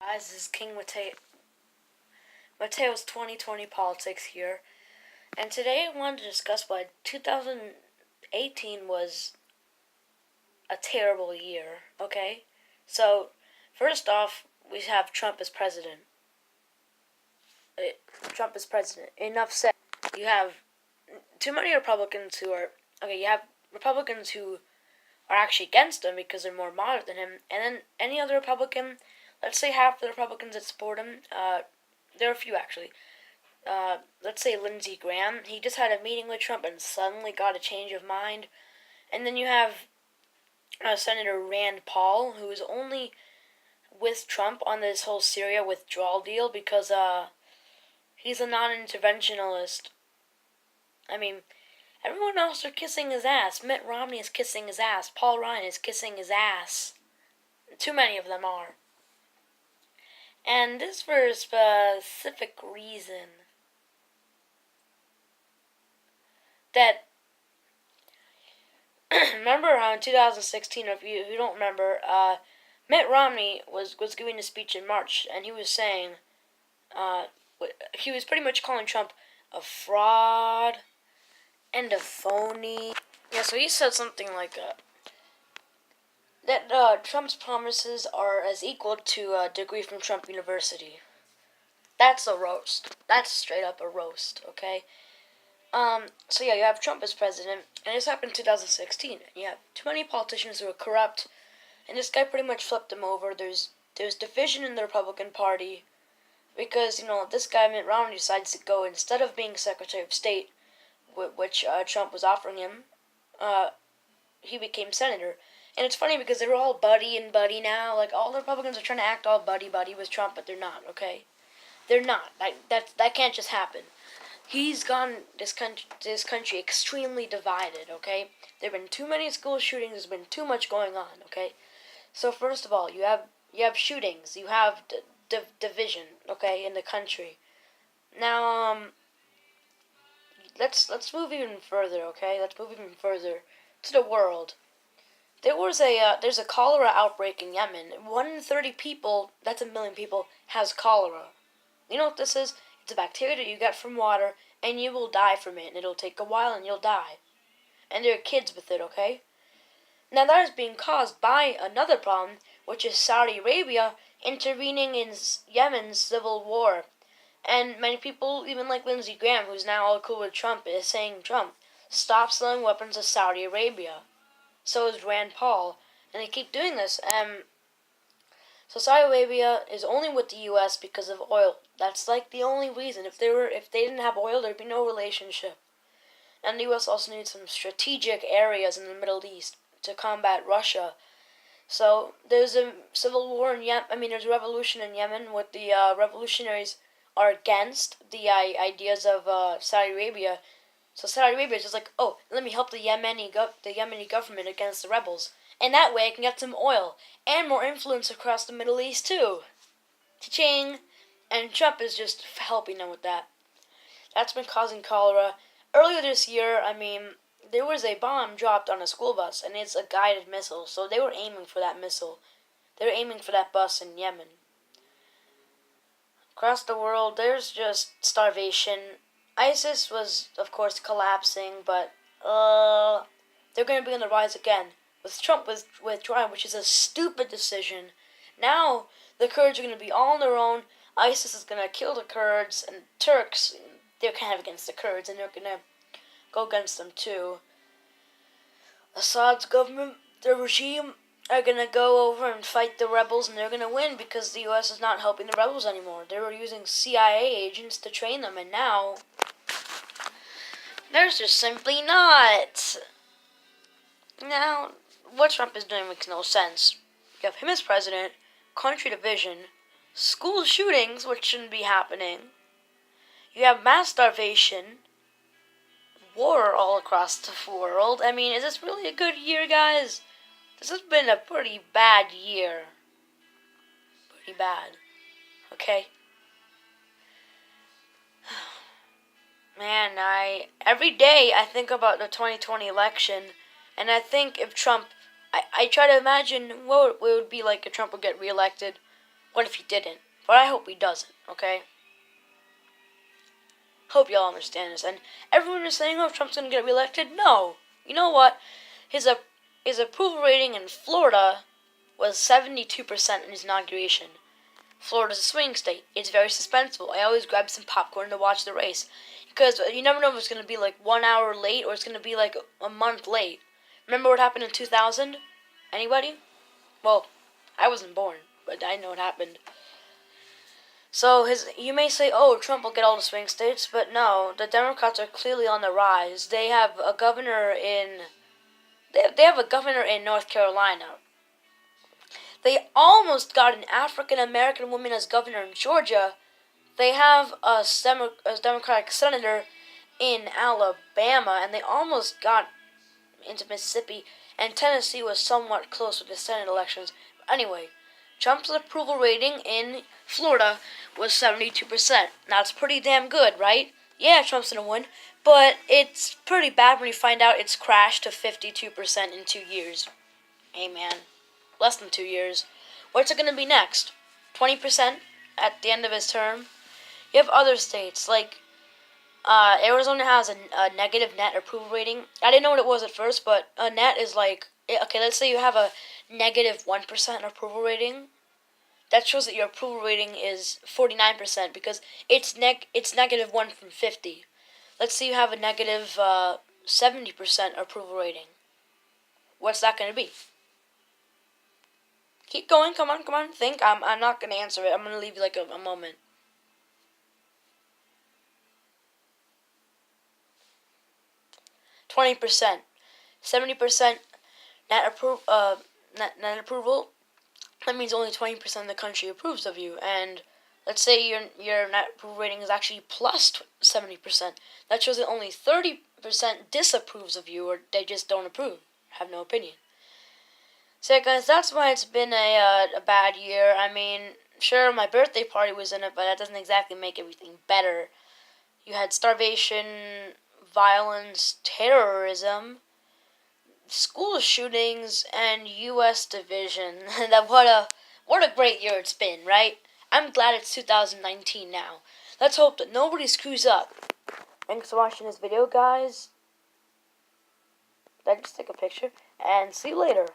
Guys, this is King Mateo's 2020 politics here, and today I wanted to discuss why 2018 was a terrible year. Okay, so first off, we have Trump as president. Trump is president. Enough said. You have too many Republicans who are okay. You have Republicans who are actually against him because they're more moderate than him, and then any other Republican, let's say half the Republicans that support him, there are a few actually. Let's say Lindsey Graham, he just had a meeting with Trump and suddenly got a change of mind. And then you have Senator Rand Paul, who is only with Trump on this whole Syria withdrawal deal because he's a non-interventionalist. I mean, everyone else are kissing his ass. Mitt Romney is kissing his ass. Paul Ryan is kissing his ass. Too many of them are. And this for a specific reason. That remember in 2016, if you don't remember, Mitt Romney was giving a speech in March, and he was saying, he was pretty much calling Trump a fraud and a phony. Yeah, so he said something like that Trump's promises are as equal to a degree from Trump University. That's a roast. That's straight up a roast, okay? So yeah, you have Trump as president, and this happened in 2016. You have too many politicians who are corrupt, and this guy pretty much flipped them over. There's division in the Republican Party, because, this guy, Mitt Romney, decides to go, instead of being Secretary of State, which Trump was offering him, he became senator. And it's funny because they're all buddy and buddy now. Like, all the Republicans are trying to act all buddy-buddy with Trump, but they're not, okay? They're not. That can't just happen. He's gotten this country extremely divided, okay? There have been too many school shootings. There's been too much going on, okay? So first of all, you have shootings. You have division, okay, in the country. Now, let's move even further, okay? Let's move even further to the world. There's a cholera outbreak in Yemen. 1 in 30 people, that's a million people, has cholera. You know what this is? It's a bacteria that you get from water, and you will die from it, and it'll take a while, and you'll die. And there are kids with it, okay? Now that is being caused by another problem, which is Saudi Arabia intervening in Yemen's civil war. And many people, even like Lindsey Graham, who's now all cool with Trump, is saying, Trump, stop selling weapons to Saudi Arabia. So is Rand Paul. And they keep doing this. So Saudi Arabia is only with the U.S. because of oil. That's like the only reason. If they didn't have oil, there'd be no relationship. And the U.S. also needs some strategic areas in the Middle East to combat Russia. So there's a civil war in Yemen. There's a revolution in Yemen. What the revolutionaries are against the ideas of Saudi Arabia. So Saudi Arabia is just like, oh, let me help the Yemeni government against the rebels. And that way I can get some oil and more influence across the Middle East too. Cha-ching! And Trump is just helping them with that. That's been causing cholera. Earlier this year, there was a bomb dropped on a school bus, and it's a guided missile, so they were aiming for that missile. They were aiming for that bus in Yemen. Across the world, there's just starvation. ISIS was, of course, collapsing, but they're going to be on the rise again. With Trump withdrawing, which is a stupid decision. Now, the Kurds are going to be all on their own. ISIS is going to kill the Kurds, and Turks, they're kind of against the Kurds, and they're going to go against them too. Assad's government, the regime, are going to go over and fight the rebels, and they're going to win because the U.S. is not helping the rebels anymore. They were using CIA agents to train them, and now they're just simply not. Now, what Trump is doing makes no sense. You have him as president, country division, school shootings, which shouldn't be happening. You have mass starvation, war all across the world. Is this really a good year, guys? This has been a pretty bad year. Pretty bad. Okay? Man, every day I think about the 2020 election, and I think if Trump, I try to imagine what it would be like if Trump would get reelected. What if he didn't? But I hope he doesn't, okay? Hope y'all understand this. And everyone is saying, oh, Trump's going to get reelected. No. You know what? His approval rating in Florida was 72% in his inauguration. Florida's a swing state. It's very suspenseful. I always grab some popcorn to watch the race. Because you never know if it's going to be like 1 hour late or it's going to be like a month late. Remember what happened in 2000? Anybody? Well, I wasn't born, but I know what happened. So you may say, oh, Trump will get all the swing states, but no, the Democrats are clearly on the rise. They have a governor in North Carolina. They almost got an African American woman as governor in Georgia. They have a Democratic senator in Alabama, and they almost got into Mississippi, and Tennessee was somewhat close with the Senate elections. But anyway, Trump's approval rating in Florida was 72%. Now, it's pretty damn good, right? Yeah, Trump's gonna win, but it's pretty bad when you find out it's crashed to 52% in 2 years. Hey, man. Less than 2 years. What's it gonna be next? 20% at the end of his term? You have other states, like Arizona has a negative net approval rating. I didn't know what it was at first, but a net is like, okay, let's say you have a negative 1% approval rating. That shows that your approval rating is 49% because it's negative 1 from 50. Let's say you have a negative 70% approval rating. What's that going to be? Keep going, come on, think. I'm not going to answer it. I'm going to leave you like a moment. %, 70% net approval. That means only 20% of the country approves of you. And let's say your net approval rating is actually plus 70%. That shows that only 30% disapproves of you, or they just don't approve, have no opinion. So guys, that's why it's been a bad year. I mean, sure, my birthday party was in it, but that doesn't exactly make everything better. You had starvation, violence, terrorism, school shootings, and U.S. division. What a great year it's been, right? I'm glad it's 2019 now. Let's hope that nobody screws up. Thanks for watching this video, guys. Did I just take a picture? And see you later.